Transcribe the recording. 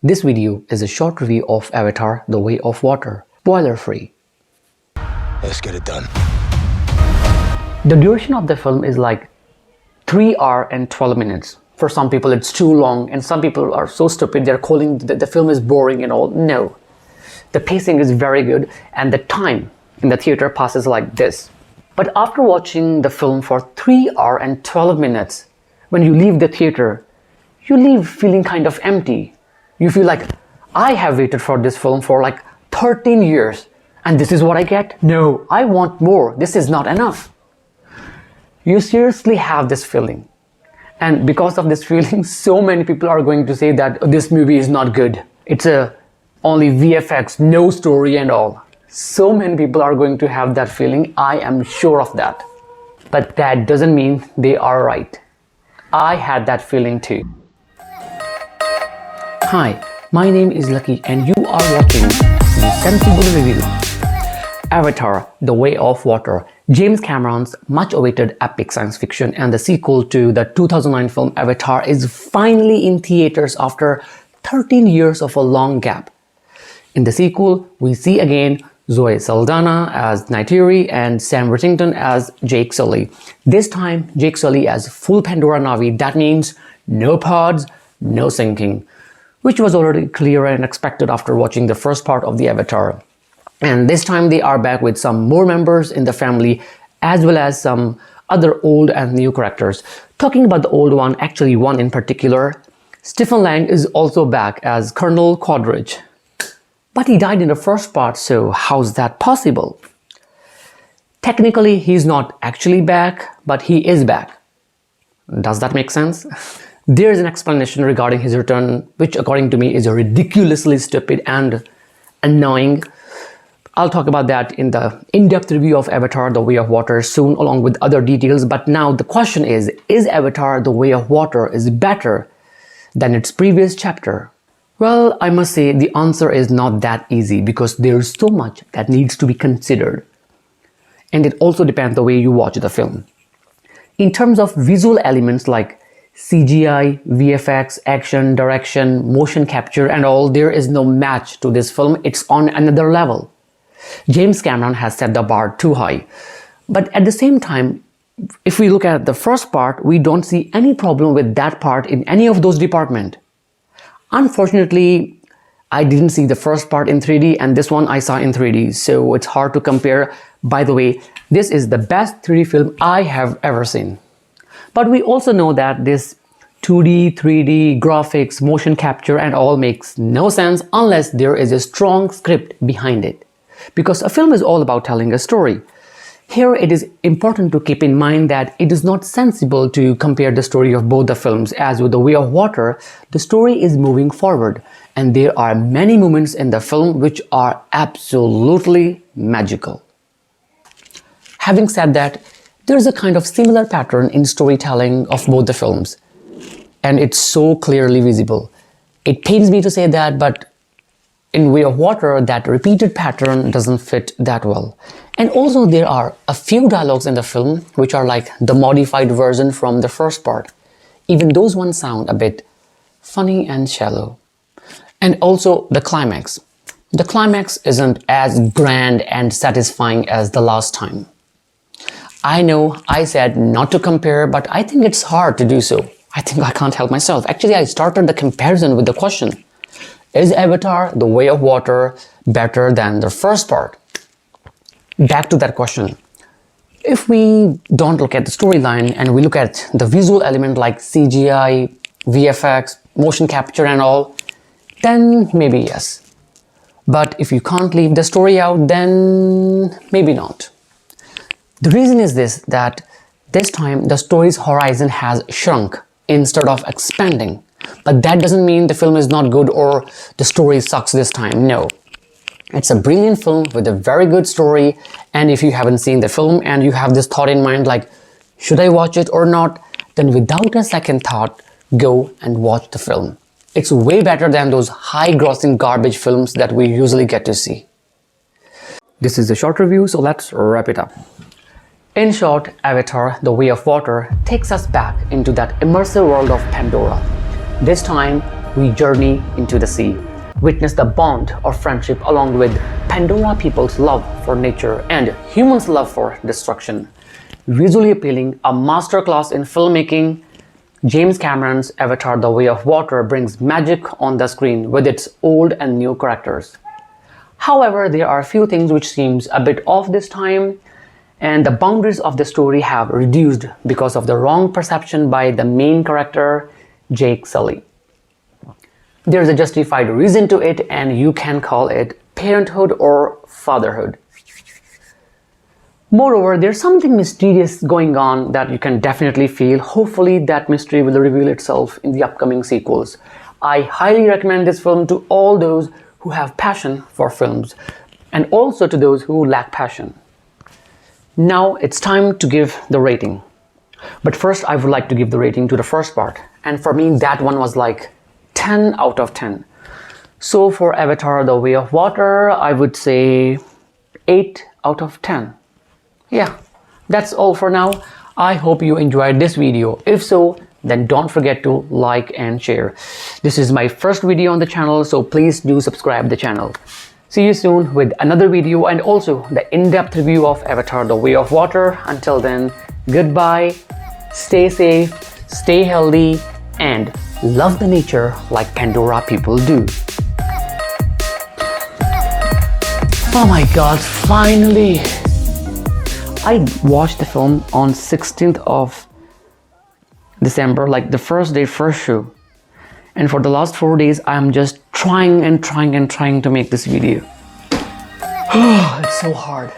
This video is a short review of Avatar: The Way of Water, spoiler free. Let's get it done. The duration of the film is like 3 hours and 12 minutes. For some people it's too long, and some people are so stupid they're calling the film is boring and all. No. The pacing is very good and the time in the theater passes like this. But after watching the film for 3 hours and 12 minutes, when you leave the theater, you leave feeling kind of empty. You feel like, I have waited for this film for like 13 years and this is what I get? No, I want more. This is not enough. You seriously have this feeling. And because of this feeling, so many people are going to say that this movie is not good. It's only VFX, no story and all. So many people are going to have that feeling. I am sure of that. But that doesn't mean they are right. I had that feeling too. Hi, my name is Lucky and you are watching the Sensible Review. Avatar: The Way of Water, James Cameron's much-awaited epic science fiction and the sequel to the 2009 film Avatar, is finally in theaters after 13 years of a long gap. In the sequel, we see again Zoe Saldana as Neytiri and Sam Worthington as Jake Sully. This time, Jake Sully as full Pandora Navi. That means no pods, no sinking, which was already clear and expected after watching the first part of the Avatar. And this time they are back with some more members in the family, as well as some other old and new characters. Talking about the old one, actually one in particular, Stephen Lang is also back as Colonel Quadridge. But he died in the first part, so how's that possible? Technically, he's not actually back, but he is back. Does that make sense? There is an explanation regarding his return, which according to me is ridiculously stupid and annoying. I'll talk about that in the in-depth review of Avatar: The Way of Water soon, along with other details. But now the question is Avatar: The Way of Water is better than its previous chapter? Well, I must say the answer is not that easy because there's so much that needs to be considered. And it also depends the way you watch the film. In terms of visual elements like CGI, VFX, action, direction, motion capture and all, there is no match to this film. It's on another level. James Cameron has set the bar too high. But at the same time, if we look at the first part, we don't see any problem with that part in any of those departments. Unfortunately, I didn't see the first part in 3D and this one I saw in 3D, so it's hard to compare. By the way, this is the best 3D film I have ever seen. But we also know that this 2D, 3D, graphics, motion capture and all makes no sense unless there is a strong script behind it. Because a film is all about telling a story. Here it is important to keep in mind that it is not sensible to compare the story of both the films, as with The Way of Water, the story is moving forward and there are many moments in the film which are absolutely magical. Having said that, there is a kind of similar pattern in storytelling of both the films, and it's so clearly visible. It pains me to say that, but in Way of Water, that repeated pattern doesn't fit that well. And also there are a few dialogues in the film which are like the modified version from the first part. Even those ones sound a bit funny and shallow. And also the climax. The climax isn't as grand and satisfying as the last time. I know I said not to compare, but I think it's hard to do so. I think I can't help myself. Actually, I started the comparison with the question: is Avatar: The Way of Water better than the first part? Back to that question. If we don't look at the storyline and we look at the visual element like CGI, VFX, motion capture and all, then maybe yes. But if you can't leave the story out, then maybe not. The reason is that this time the story's horizon has shrunk instead of expanding. But that doesn't mean the film is not good or the story sucks this time. No. It's a brilliant film with a very good story, and if you haven't seen the film and you have this thought in mind like, should I watch it or not? Then without a second thought, go and watch the film. It's way better than those high-grossing garbage films that we usually get to see. This is a short review, so let's wrap it up. In short, Avatar: The Way of Water takes us back into that immersive world of Pandora. This time, we journey into the sea. Witness the bond of friendship along with Pandora people's love for nature and humans' love for destruction. Visually appealing, a masterclass in filmmaking, James Cameron's Avatar: The Way of Water brings magic on the screen with its old and new characters. However, there are a few things which seems a bit off this time, and the boundaries of the story have reduced because of the wrong perception by the main character, Jake Sully. There's a justified reason to it, and you can call it parenthood or fatherhood. Moreover, there's something mysterious going on that you can definitely feel. Hopefully that mystery will reveal itself in the upcoming sequels. I highly recommend this film to all those who have passion for films, and also to those who lack passion. Now it's time to give the rating. But first I would like to give the rating to the first part, and for me that one was like 10 out of 10. So for Avatar: The Way of Water, I would say 8 out of 10. Yeah, that's all for now. I hope you enjoyed this video. If so, then don't forget to like and share. This is my first video on the channel, so please do subscribe the channel. See you soon with another video and also the in-depth review of Avatar: The Way of Water. Until then, goodbye, stay safe, stay healthy, and love the nature like Pandora people do. Oh my god, finally! I watched the film on 16th of December, like the first day, first show. And for the last 4 days, I'm just trying to make this video. It's so hard.